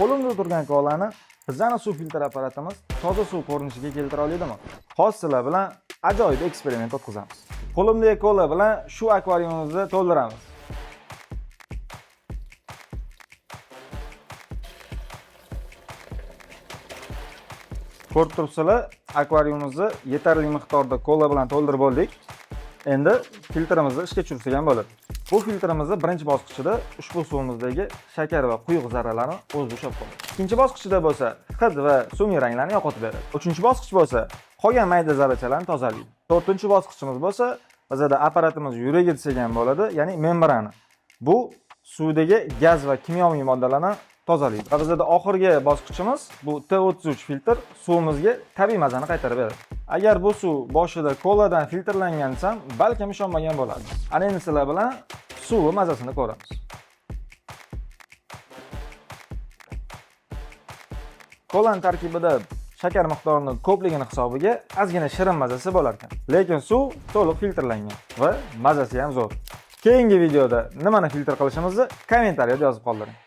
Qo'limda turgan kolani bizning suv filtr apparatimiz toza suv ko'rinishiga keltira oladimi? Hozir sizlar bilan ajoyib eksperiment o'tkazamiz. Qo'limdagi kola bilan shu akvariumimizni to'ldiramiz. Ko'rib turibsizlar, akvariumimizni yetarli miqdorda kola bilan to'ldirib oldik. Endi filtrimizni ishga tushirsak ham bo'ladi. Bu filtrimizni birinchi bosqichida ushbu suvimizdagi shakar va quyuq zarralarni o'zi ushlab qoladi. Ikkinchi bosqichda bo'lsa, hid va sun'iy ranglarni yo'qotib beradi. Uchinchi bosqich bo'lsa, qolgan mayda zarrachalarni tozalaydi. To'rtinchi bosqichimiz bo'lsa, bizda apparatimiz yuragi desak ham bo'ladi, ya'ni membrana. Bu suvdagi gaz va kimyoviy moddalarni tozalaydi. Va bizda oxirgi bosqichimiz bu T33 filtr suvimizga tabiiy mazani qaytarib beradi. Agar bu suv boshida koladan filtrlangan desam, balkim ishonmagan bo'ladi. Ana endi sizlar bilan suv mazasini ko'ramiz. Kolaning tarkibida shakar miqdorining ko'pligini hisobiga ozgina shirin mazasi bo'lar ekan. Lekin suv to'liq filtrlangan va mazasi ham zo'r. Keyingi videoda nimani filtr qilishimizni kommentariyada yozib qoldiring.